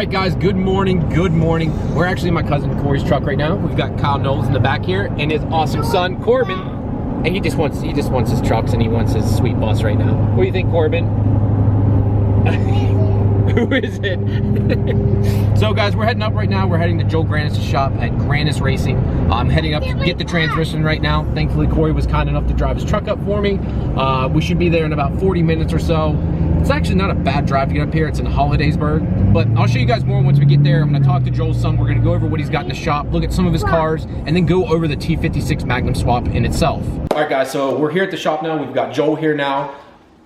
right, guys, good morning, good morning. We're actually in my cousin Corey's truck right now. We've got Kyle Knowles in the back here and his awesome son, Corbin. And he just wants his trucks and he wants his sweet bus right now. What do you think, Corbin? Who is it? So guys, we're heading up right now. We're heading to Joe Grannis' shop at Grannis Racing. I'm heading up to get the transmission right now. Thankfully, Corey was kind enough to drive his truck up for me. We should be there in about 40 minutes or so. It's actually not a bad drive to get up here. It's in Hollidaysburg, but I'll show you guys more once we get there. I'm gonna talk to Joel's son. We're gonna go over what he's got in the shop, look at some of his cars, and then go over the T56 Magnum swap in itself. All right, guys, so we're here at the shop now. We've got Joel here now.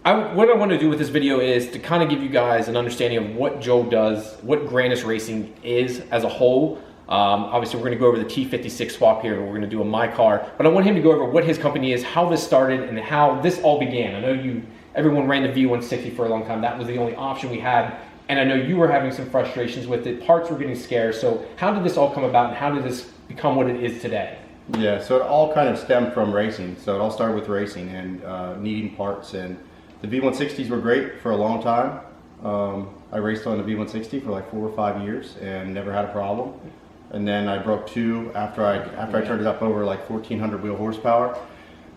What I want to do with this video is to kind of give you guys an understanding of what Joe does, what Grannis Racing is as a whole. Obviously, we're going to go over the T56 swap here. We're going to do a My Car, but I want him to go over what his company is, how this started, and how this all began. I know everyone ran the V160 for a long time. That was the only option we had, and I know you were having some frustrations with it. Parts were getting scarce. So how did this all come about, and how did this become what it is today? Yeah, so it all kind of stemmed from racing. So it all started with racing and needing parts. And the V160s were great for a long time. I raced on the V160 for like 4 or 5 years and never had a problem. And then I broke two after I turned it up over like 1,400 wheel horsepower.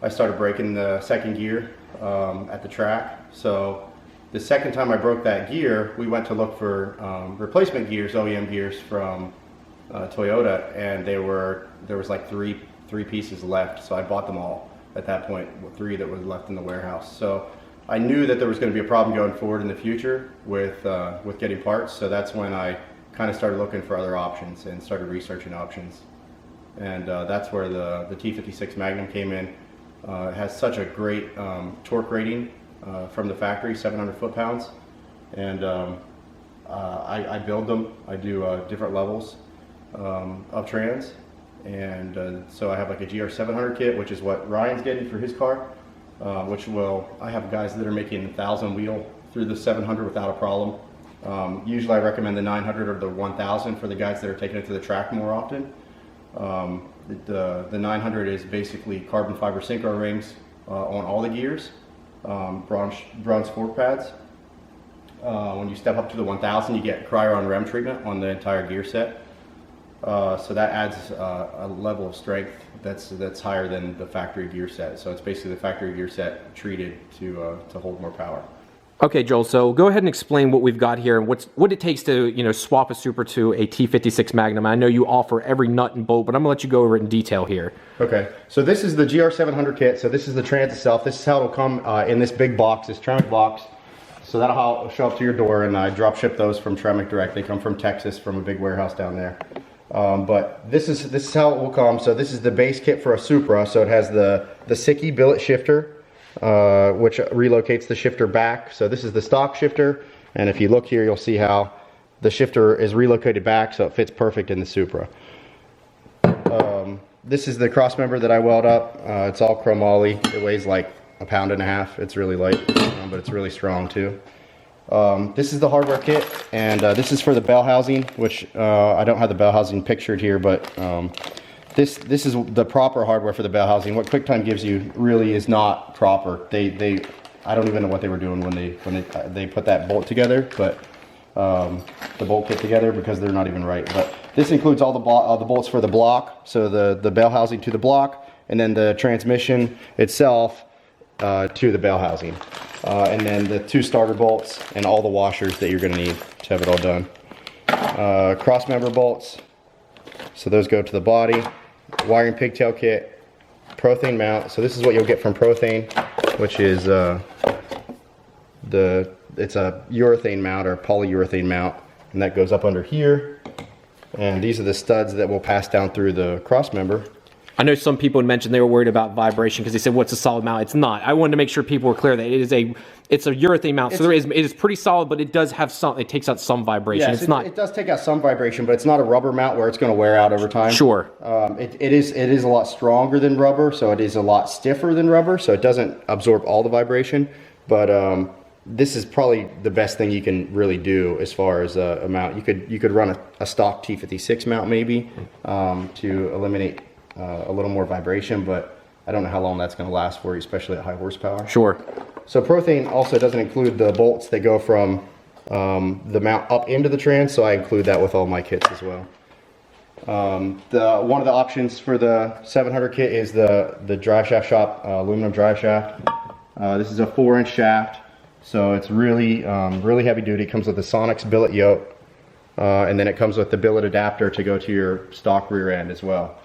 I started breaking the second gear at the track. So the second time I broke that gear, we went to look for replacement gears, OEM gears from Toyota, and there was like three pieces left. So I bought them all at that point, 3 that was left in the warehouse. So I knew that there was going to be a problem going forward in the future with getting parts, so that's when I kind of started looking for other options and started researching options. And that's where the T56 Magnum came in. It has such a great torque rating from the factory, 700 foot-pounds. And I build them. I do different levels of trans. And so I have like a GR700 kit, which is what Ryan's getting for his car. I have guys that are making 1,000 wheel through the 700 without a problem. Usually I recommend the 900 or the 1,000 for the guys that are taking it to the track more often. The 900 is basically carbon fiber synchro rings on all the gears, bronze fork pads. When you step up to the 1,000, you get cryo-on rem treatment on the entire gear set. So that adds a level of strength that's higher than the factory gear set. So it's basically the factory gear set treated to hold more power. Okay, Joel, so go ahead and explain what we've got here and what it takes to swap a Super to a T56 Magnum. I know you offer every nut and bolt, but I'm gonna let you go over it in detail here. Okay, so this is the GR700 kit. So this is the trans itself. This is how it'll come in this big box, this Tremec box. So that'll show up to your door, and I drop ship those from Tremec direct. They come from Texas, from a big warehouse down there. But this is how it will come. So this is the base kit for a Supra. So it has the Sickie billet shifter, which relocates the shifter back. So this is the stock shifter, and if you look here, you'll see how the shifter is relocated back, so it fits perfect in the Supra. This is the cross member that I weld up. It's all chromoly. It weighs like 1.5 pounds. It's really light, but it's really strong too. This is the hardware kit, and this is for the bell housing, which I don't have the bell housing pictured here, but this is the proper hardware for the bell housing. What QuickTime gives you really is not proper. I don't even know what they were doing when they put that bolt together, but the bolt kit together, because they're not even right. But this includes all the bolts for the block, so the bell housing to the block, and then the transmission itself to the bell housing. And then the 2 starter bolts and all the washers that you're going to need to have it all done. Cross member bolts, so those go to the body. Wiring pigtail kit, Prothane mount. So this is what you'll get from Prothane, which is it's a urethane mount or polyurethane mount, and that goes up under here. And these are the studs that will pass down through the cross member. I know some people had mentioned they were worried about vibration because they said, what's a solid mount? It's not. I wanted to make sure people were clear that it's a urethane mount. So it is pretty solid, but it does have it takes out some vibration. Yes, it does take out some vibration, but it's not a rubber mount where it's going to wear out over time. Sure. It is a lot stronger than rubber, so it is a lot stiffer than rubber, so it doesn't absorb all the vibration. But this is probably the best thing you can really do as far as a mount. You could run a stock T56 mount maybe to eliminate a little more vibration, but I don't know how long that's going to last for you, especially at high horsepower. Sure. So Prothane also doesn't include the bolts that go from the mount up into the trans, so I include that with all my kits as well. One of the options for the 700 kit is the drive shaft shop aluminum drive shaft. This is a 4-inch shaft, so it's really really heavy duty. It comes with the Sonics billet yoke, and then it comes with the billet adapter to go to your stock rear end as well.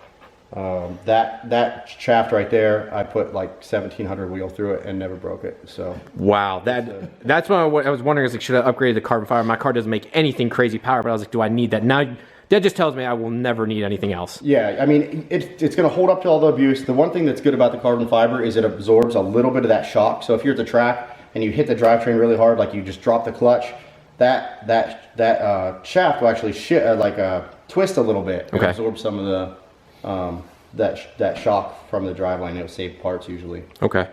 That shaft right there, I put like 1700 wheel through it and never broke it. So wow, that's what I was wondering, is like, should I upgrade the carbon fiber? My car doesn't make anything crazy power, but I was like, do I need that? Now that just tells me I will never need anything else. Yeah, I mean, it's going to hold up to all the abuse. The one thing that's good about the carbon fiber is it absorbs a little bit of that shock. So if you're at the track and you hit the drivetrain really hard, like you just drop the clutch, that shaft will actually twist a little bit and absorb some of the that shock from the driveline. It'll save parts usually. Okay.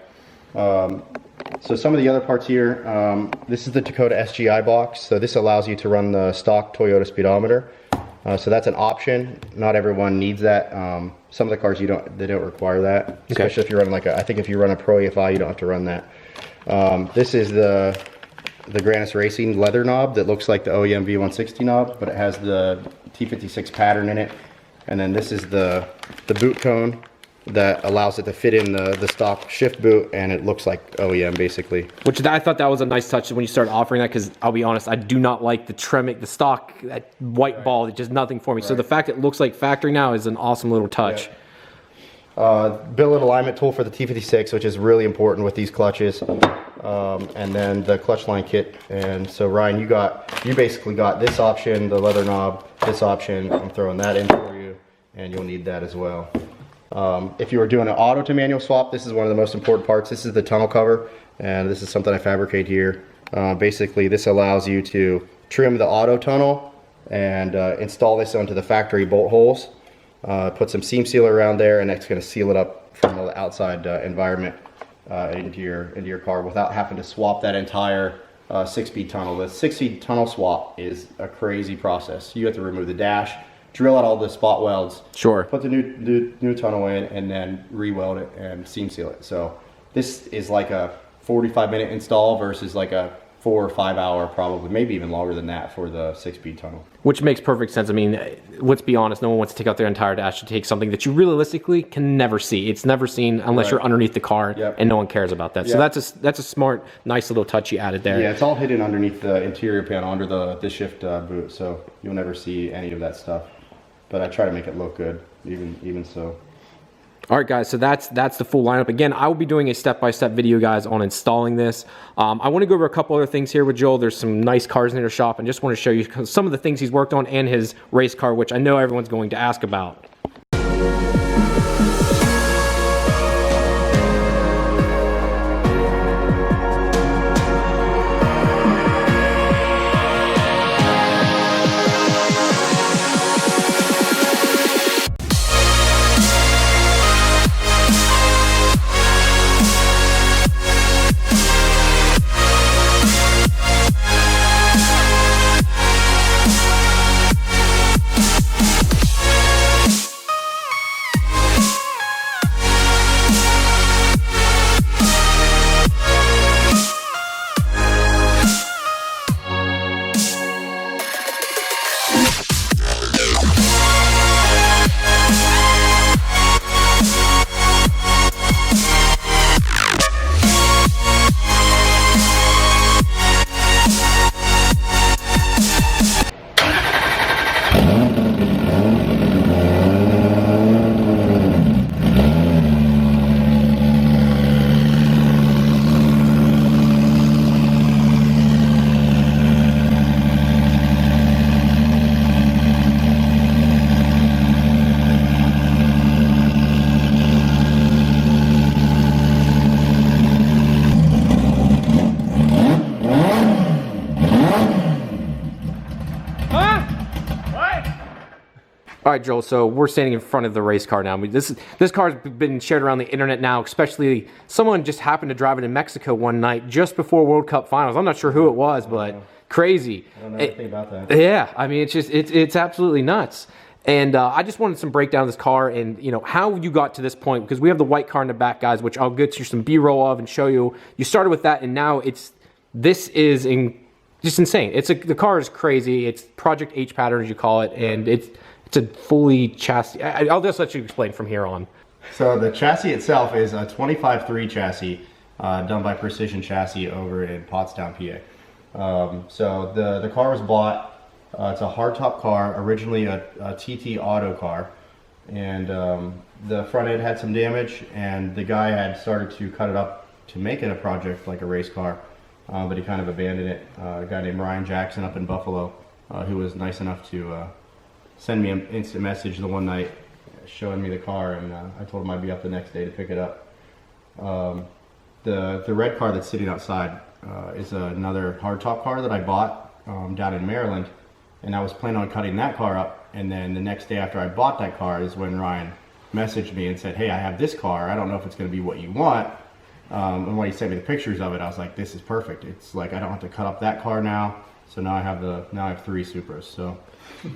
So some of the other parts here, this is the Dakota SGI box. So this allows you to run the stock Toyota speedometer. So that's an option. Not everyone needs that. Some of the cars they don't require that, especially if you run I think if you run a Pro EFI, you don't have to run that. This is the Grannis Racing leather knob that looks like the OEM V160 knob, but it has the T56 pattern in it. And then this is the boot cone that allows it to fit in the stock shift boot, and it looks like OEM basically. Which I thought that was a nice touch when you started offering that, because I'll be honest, I do not like the trimming, the stock, that white ball. It's just nothing for me. So the fact it looks like factory now is an awesome little touch. Billet alignment tool for the T56, which is really important with these clutches. And then the clutch line kit. And so Ryan, you basically got this option, the leather knob, this option. I'm throwing that in for you, and you'll need that as well. If you were doing an auto to manual swap, this is one of the most important parts. This is the tunnel cover, and this is something I fabricate here. Basically, this allows you to trim the auto tunnel and install this onto the factory bolt holes. Put some seam sealer around there, and it's going to seal it up from the outside environment into your car without having to swap that entire 6-speed tunnel. The 6-speed tunnel swap is a crazy process. You have to remove the dash, drill out all the spot welds, put the new tunnel in, and then re-weld it and seam seal it. So this is like a 45-minute install versus like a 4 or 5 hour, probably maybe even longer than that, for the 6-speed tunnel. Which makes perfect sense. I mean, let's be honest, no one wants to take out their entire dash to take something that you realistically can never see. It's never seen unless you're underneath the car, and no one cares about that. So that's a smart, nice little touch you added there. Yeah, it's all hidden underneath the interior panel under the shift boot, so you'll never see any of that stuff. But I try to make it look good, even so. All right, guys, so that's the full lineup. Again, I will be doing a step-by-step video, guys, on installing this. I want to go over a couple other things here with Joel. There's some nice cars in their shop, and just want to show you some of the things he's worked on and his race car, which I know everyone's going to ask about. All right, Joel, so we're standing in front of the race car now. I mean, this car's been shared around the internet now, especially someone just happened to drive it in Mexico one night just before World Cup finals. I'm not sure who it was, but crazy. I don't know anything about that. Yeah, I mean, it's absolutely nuts. And I just wanted some breakdown of this car and, you know, how you got to this point, because we have the white car in the back, guys, which I'll get you some B-roll of and show you. You started with that, and now this is just insane. The car is crazy. It's Project H pattern, as you call it, and it's a fully chassis. I'll just let you explain from here on. So the chassis itself is a 25.3 chassis done by Precision Chassis over in Pottstown, PA. So the car was bought. It's a hardtop car, originally a TT auto car, and the front end had some damage, and the guy had started to cut it up to make it a project like a race car, but he kind of abandoned it. A guy named Ryan Jackson up in Buffalo, who was nice enough to send me an instant message the one night showing me the car, and I told him I'd be up the next day to pick it up. The red car that's sitting outside is another hardtop car that I bought down in Maryland, and I was planning on cutting that car up, and then the next day after I bought that car is when Ryan messaged me and said, hey, I have this car, I don't know if it's going to be what you want. And when he sent me the pictures of it, I was like, this is perfect. It's like I don't have to cut up that car now, so now I have 3 Supras. So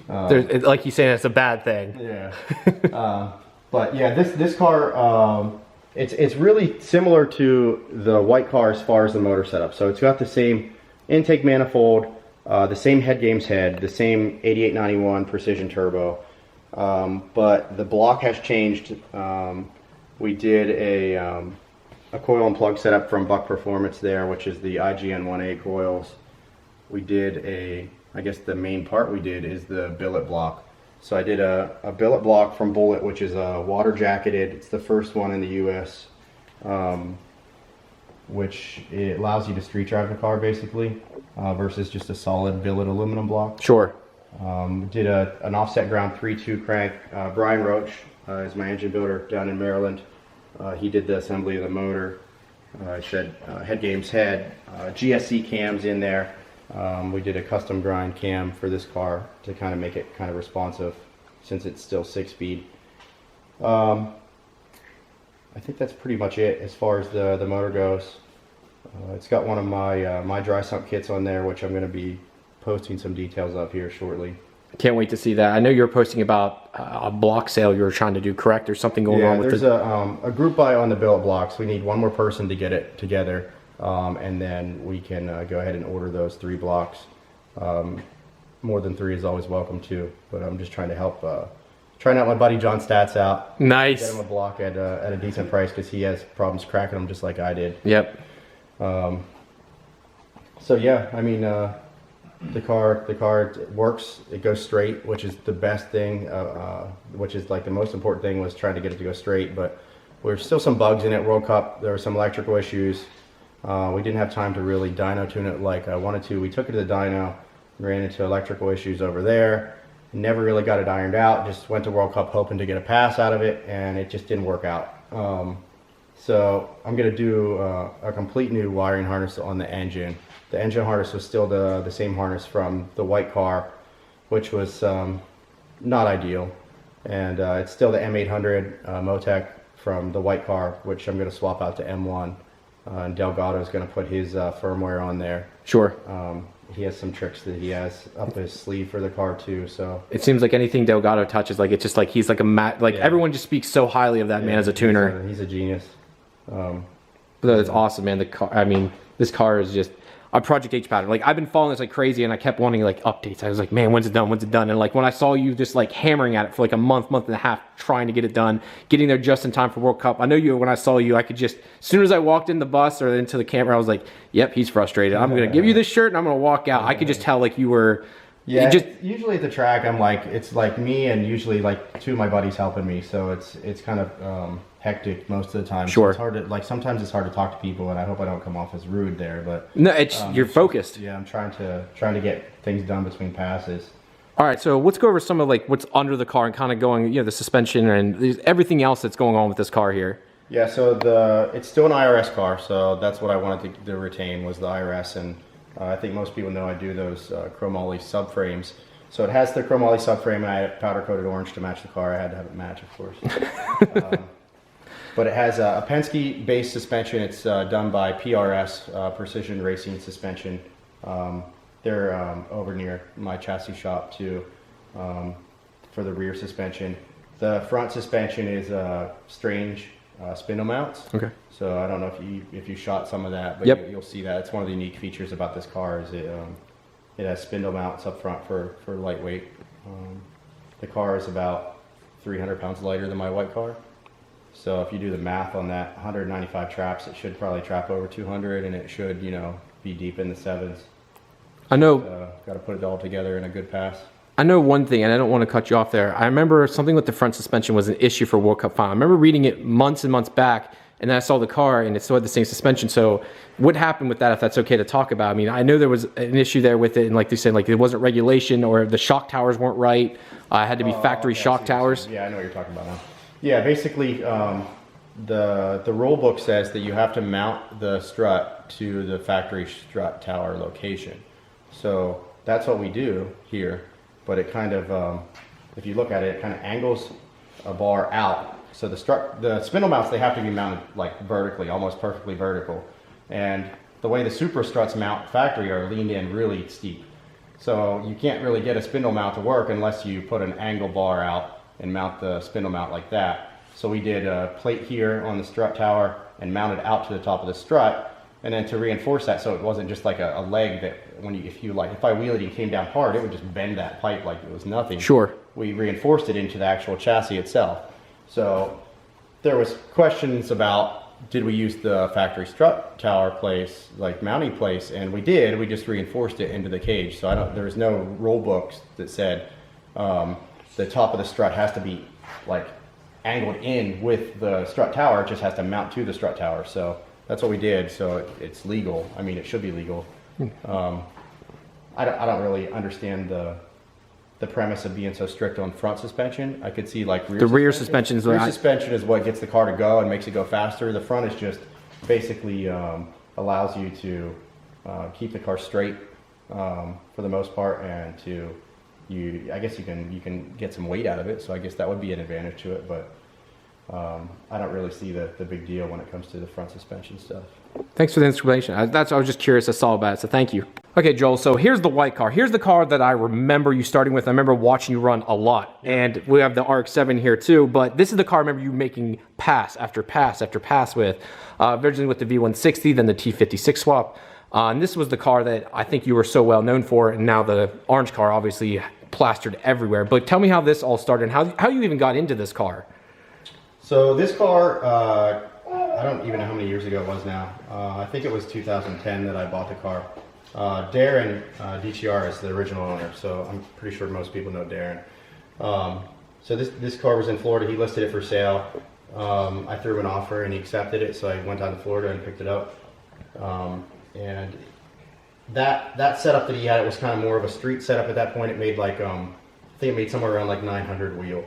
like you saying, it's a bad thing. Yeah. But yeah, this car, it's really similar to the white car as far as the motor setup. So it's got the same intake manifold, the same head games head, the same 8891 precision turbo, but the block has changed. We did a coil and plug setup from Buck Performance there, which is the IGN 1A coils. We did I guess the main part we did is the billet block. So I did a billet block from Bullet, which is water jacketed. It's the first one in the US, which it allows you to street drive the car basically, versus just a solid billet aluminum block. Sure. Did an offset ground 3.2 crank. Brian Roach is my engine builder down in Maryland. He did the assembly of the motor. I said head games head, GSC cams in there. We did a custom grind cam for this car to kind of make it kind of responsive since it's still 6-speed. I think that's pretty much it as far as the motor goes. It's got one of my dry sump kits on there, which I'm going to be posting some details of here shortly. Can't wait to see that. I know you were posting about a block sale you were trying to do, correct? There's something going on with there's a group buy on the billet blocks. We need one more person to get it together, and then we can go ahead and order those 3 blocks. More than 3 is always welcome too, but I'm just trying to help, trying out my buddy John Stats out. Nice. Get him a block at a decent price because he has problems cracking them just like I did. Yep. So yeah, I mean, the car works. It goes straight, which is the best thing. Which is like the most important thing was trying to get it to go straight. But there's still some bugs in it. World Cup, there were some electrical issues. We didn't have time to really dyno tune it like I wanted to. We took it to the dyno, ran into electrical issues over there. Never really got it ironed out. Just went to World Cup hoping to get a pass out of it, and it just didn't work out. So I'm gonna do a complete new wiring harness on the engine. The engine harness was still the same harness from the white car, which was not ideal. And it's still the M800 Motec from the white car, which I'm going to swap out to M1. And Delgado is going to put his firmware on there. Sure. He has some tricks that he has up his sleeve for the car too. So it seems like anything Delgado touches, like it's just like he's like everyone just speaks so highly of that man as a tuner. He's a genius. But it's awesome, man. The car, I mean, this car is just a Project H pattern. Like I've been following this like crazy, and I kept wanting like updates. I was like, man, when's it done? When's it done? And like when I saw you just like hammering at it for like a month and a half, trying to get it done, getting there just in time for World Cup. I know you. When I saw you, I could just, as soon as I walked in the bus or into the camera, I was like, yep, he's frustrated. I'm gonna give you this shirt and I'm gonna walk out. I could just tell like you were. Yeah, usually at the track, I'm like, it's like me and usually like 2 of my buddies helping me, so it's kind of hectic most of the time. Sure. So it's hard to, like, sometimes it's hard to talk to people, and I hope I don't come off as rude there, but no, it's you're focused. Yeah, I'm trying to get things done between passes. All right, so let's go over some of like what's under the car and kind of going, you know, the suspension and everything else that's going on with this car here. Yeah, so it's still an IRS car, so that's what I wanted to retain was the IRS, and I think most people know I do those chromoly subframes. So it has the chromoly subframe, and I had powder coated orange to match the car. I had to have it match, of course. But it has a Penske based suspension. It's done by PRS, Precision Racing Suspension. They're over near my chassis shop too, for the rear suspension. The front suspension is strange spindle mounts. Okay. So I don't know if you shot some of that, but yep. You'll see that. It's one of the unique features about this car is It has spindle mounts up front for lightweight. The car is about 300 pounds lighter than my white car. So if you do the math on that, 195 traps, it should probably trap over 200, and it should, you know, be deep in the sevens. I know. Got to put it all together in a good pass. I know one thing, and I don't want to cut you off there. I remember something with the front suspension was an issue for World Cup final. I remember reading it months and months back, and then I saw the car, and it still had the same suspension. So what happened with that, if that's okay to talk about? I mean, I know there was an issue there with it, and like they said, like it wasn't regulation, or the shock towers weren't right. It had to be factory shock towers. Yeah, I know what you're talking about now. Yeah, basically, the rule book says that you have to mount the strut to the factory strut tower location. So that's what we do here, but it kind of, if you look at it, it kind of angles a bar out. So the spindle mounts, they have to be mounted like vertically, almost perfectly vertical. And the way the super struts mount factory are leaned in really steep. So you can't really get a spindle mount to work unless you put an angle bar out and mount the spindle mount like that. So we did a plate here on the strut tower and mounted out to the top of the strut. And then to reinforce that, so it wasn't just like a leg that if I wheeled it and came down hard, it would just bend that pipe like it was nothing. Sure. We reinforced it into the actual chassis itself. So there was questions about, did we use the factory strut tower place, like mounting place? And we did. We just reinforced it into the cage. So there was no rule books that said the top of the strut has to be like angled in with the strut tower. It just has to mount to the strut tower. So that's what we did. So it's legal. I mean, it should be legal. I don't really understand the premise of being so strict on front suspension. I could see like rear suspension is what gets the car to go and makes it go faster. The front is just basically allows you to keep the car straight for the most part, and I guess you can get some weight out of it. So I guess that would be an advantage to it, but I don't really see the big deal when it comes to the front suspension stuff. Thanks for the explanation. I was just curious. I saw about it, so thank you. Okay, Joel, so here's the white car. Here's the car that I remember you starting with. I remember watching you run a lot. And we have the RX-7 here too, but this is the car I remember you making pass after pass after pass with. Originally with the V160, then the T56 swap. And this was the car that I think you were so well known for, and now the orange car obviously plastered everywhere. But tell me how this all started and how you even got into this car. So this car, I don't even know how many years ago it was now. I think it was 2010 that I bought the car. Darren DTR is the original owner, so I'm pretty sure most people know Darren. So this car was in Florida. He listed it for sale. I threw an offer and he accepted it, so I went down to Florida and picked it up. And that setup that he had, it was kind of more of a street setup at that point. It made like, I think it made somewhere around like 900 wheel.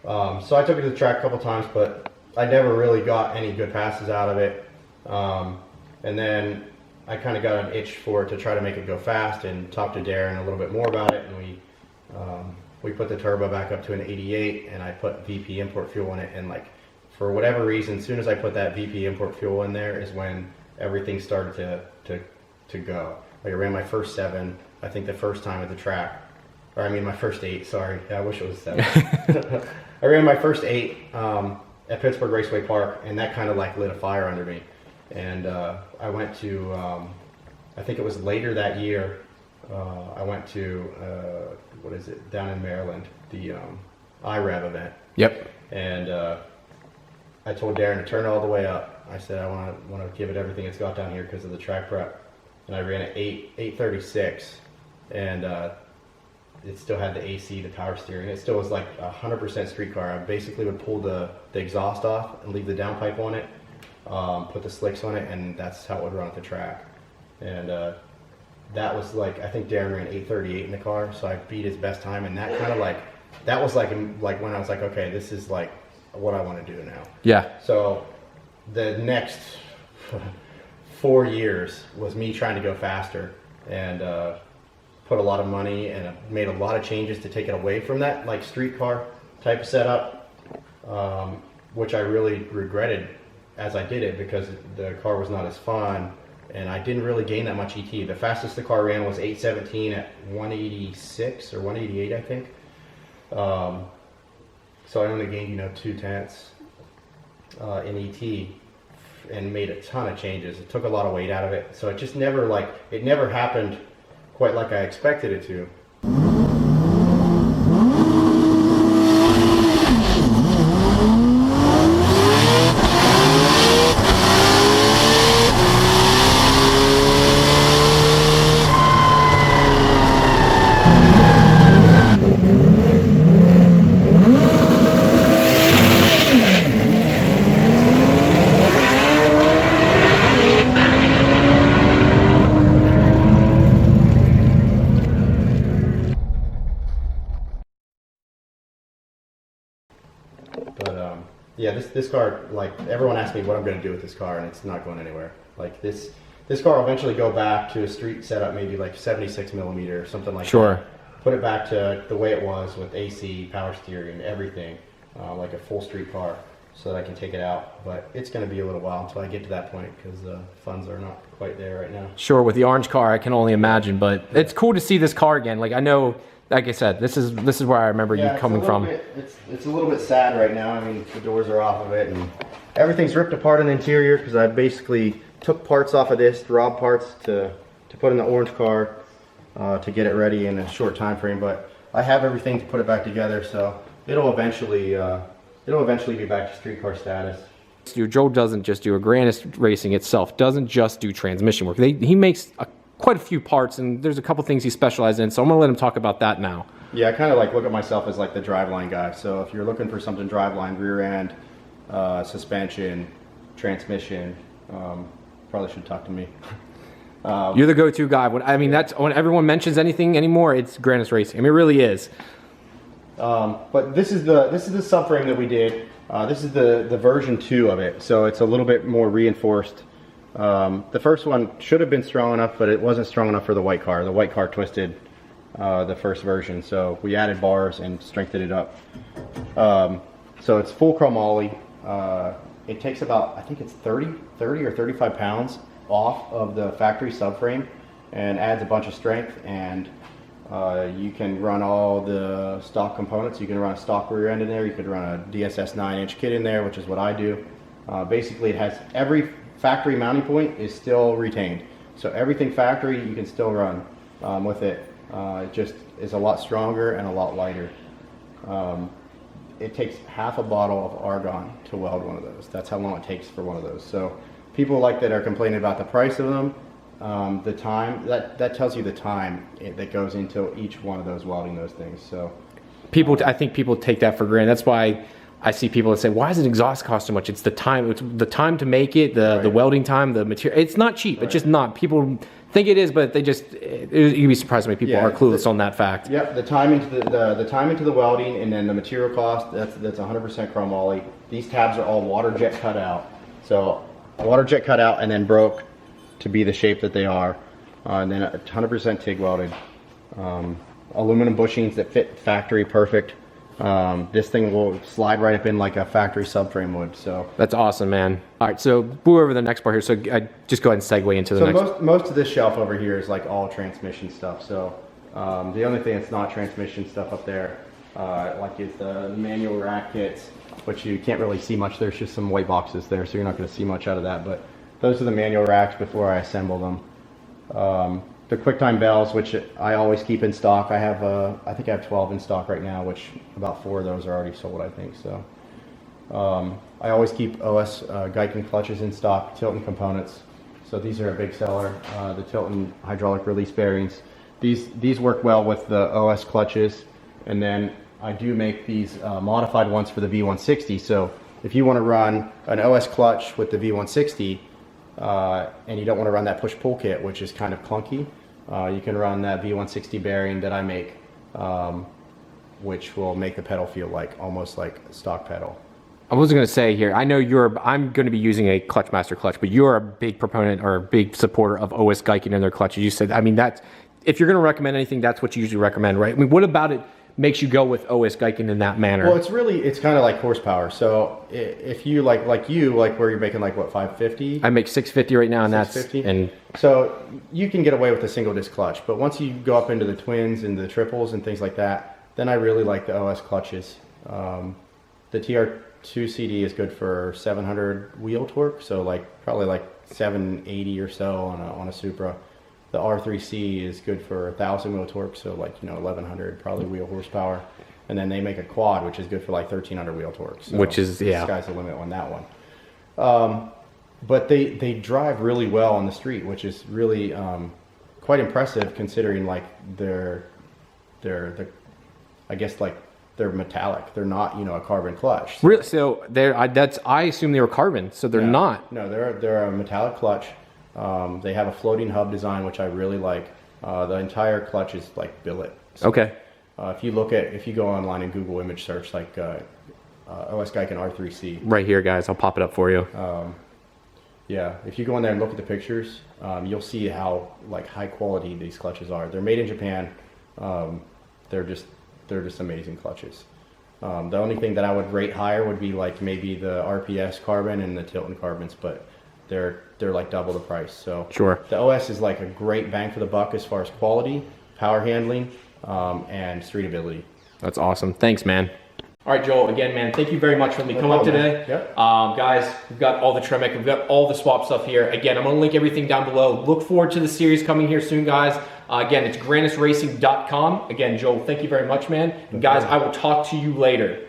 So I took it to the track a couple times, but I never really got any good passes out of it. And then I kind of got an itch for it to try to make it go fast, and talked to Darren a little bit more about it, and we put the turbo back up to an 88, and I put VP import fuel in it, and like for whatever reason, as soon as I put that VP import fuel in there is when everything started to go. Like I ran my first 7, I think the first time at the track, or I mean my first 8, sorry, I wish it was 7. I ran my first 8 at Pittsburgh Raceway Park, and that kind of like lit a fire under me. And I went to, I think it was later that year, I went to, what is it, down in Maryland, the IREV event. Yep. And I told Darren to turn it all the way up. I said I want to give it everything it's got down here because of the track prep. And I ran at 836, and it still had the AC, the power steering. It still was like 100% street car. I basically would pull the exhaust off and leave the downpipe on it. Put the slicks on it, and that's how it would run at the track. And that was like, I think Darren ran 838 in the car, so I beat his best time, and that kind of like, that was like when I was like, okay, this is like what I want to do now. Yeah. So the next 4 years was me trying to go faster, and put a lot of money and made a lot of changes to take it away from that like street car type of setup, which I really regretted as I did it, because the car was not as fun, and I didn't really gain that much ET. The fastest the car ran was 817 at 186 or 188, I think. So I only gained 0.2 in ET, and made a ton of changes. It took a lot of weight out of it, so it just never it never happened quite like I expected it to. But yeah, this car, like everyone asks me what I'm going to do with this car, and it's not going anywhere. Like this car will eventually go back to a street setup, maybe like 76 millimeter or something like that. Put it back to the way it was with AC, power steering, everything, like a full street car, so that I can take it out. But it's going to be a little while until I get to that point because the funds are not quite there right now. Sure, with the orange car, I can only imagine. But it's cool to see this car again. Like I know, like I said, this is where I remember you coming from. It's a little bit sad right now. I mean, the doors are off of it, and everything's ripped apart in the interior because I basically took parts off of this, raw parts to put in the orange car to get it ready in a short time frame. But I have everything to put it back together, so it'll eventually be back to street car status. Joel doesn't just do a Grannis Racing itself. Doesn't just do transmission work. He makes quite a few parts, and there's a couple things he specializes in. So I'm gonna let him talk about that now. Yeah, I kind of like look at myself as like the driveline guy. So if you're looking for something driveline, rear end, suspension, transmission, probably should talk to me. You're the go-to guy. I mean, that's when everyone mentions anything anymore, it's Grannis Racing. I mean, it really is. But this is the subframe that we did. This is the version 2 of it, so it's a little bit more reinforced. The first one should have been strong enough, but it wasn't strong enough for the white car. The white car twisted the first version, so we added bars and strengthened it up. So it's full chromoly. It takes about, I think it's 30 or 35 pounds off of the factory subframe and adds a bunch of strength, and you can run all the stock components. You can run a stock rear end in there. You could run a DSS 9-inch kit in there, which is what I do. Basically, it has every factory mounting point is still retained. So everything factory you can still run with it. It just is a lot stronger and a lot lighter. It takes half a bottle of argon to weld one of those. That's how long it takes for one of those. So people like that are complaining about the price of them. The time, that tells you the time that goes into each one of those welding those things. So I think people take that for granted. That's why I see people that say, why does an exhaust cost so much? It's the time. It's the time to make it, the welding time, the material. It's not cheap. It's just not. People think it is, but they just, you'd be surprised how many people are clueless on that fact. Yep, the time into the time into the welding, and then the material cost, that's 100% chromoly. These tabs are all water jet cut out. So water jet cut out and then broke to be the shape that they are. And then 100% TIG welded. Aluminum bushings that fit factory perfect. This thing will slide right up in like a factory subframe would. So that's awesome, man. All right, so move over to the next part here. So just go ahead and segue into the next. So most of this shelf over here is like all transmission stuff. So the only thing that's not transmission stuff up there, like is the manual rack kits, which you can't really see much. There's just some white boxes there, so you're not going to see much out of that. But those are the manual racks before I assemble them. The QuickTime bells, which I always keep in stock. I have, I think I have 12 in stock right now, which about 4 of those are already sold, I think. So I always keep OS Geiken clutches in stock, Tilton components. So these are a big seller. The Tilton hydraulic release bearings. These work well with the OS clutches, and then I do make these modified ones for the V160. So if you want to run an OS clutch with the V160, and you don't want to run that push-pull kit, which is kind of clunky, you can run that V160 bearing that I make, which will make the pedal feel like almost like a stock pedal. I was going to say here, I know I'm going to be using a Clutch Master clutch, but you're a big proponent or a big supporter of OS Geiken and their clutches. You said, I mean, if you're going to recommend anything, that's what you usually recommend, right? I mean, what about it makes you go with OS Geiken in that manner? Well, it's kind of like horsepower. So if you like where you're making like what, 550? I make 650 right now, and 650? So you can get away with a single disc clutch, but once you go up into the twins and the triples and things like that, then I really like the OS clutches. The TR2 CD is good for 700 wheel torque, so like probably like 780 or so on a Supra. The R3C is good for 1,000 wheel torque, so like, you know, 1,100 probably wheel horsepower. And then they make a quad, which is good for like 1,300 wheel torque. So which is, yeah. The sky's the limit on that one. But they drive really well on the street, which is really quite impressive considering like they're I guess like they're metallic. They're not, you know, a carbon clutch. Really? So I assume they were carbon, so they're not. No, they're a metallic clutch. They have a floating hub design, which I really like. The entire clutch is like billet. So, okay. If you go online and Google image search like OS Geiken R3C. Right here, guys. I'll pop it up for you. Yeah, if you go in there and look at the pictures, you'll see how like high quality these clutches are. They're made in Japan. They're just amazing clutches. The only thing that I would rate higher would be like maybe the RPS carbon and the Tilton carbons, but they're like double the price. So sure, the OS is like a great bang for the buck as far as quality, power handling, and streetability. That's awesome. Thanks, man. All right, Joel, again, man, thank you very much for letting me come up today. Yep. Guys, we've got all the Tremec, we've got all the swap stuff here. Again, I'm gonna link everything down below. Look forward to the series coming here soon, guys. Again, it's GrannisRacing.com. Again, Joel, thank you very much, man. And guys, I will talk to you later.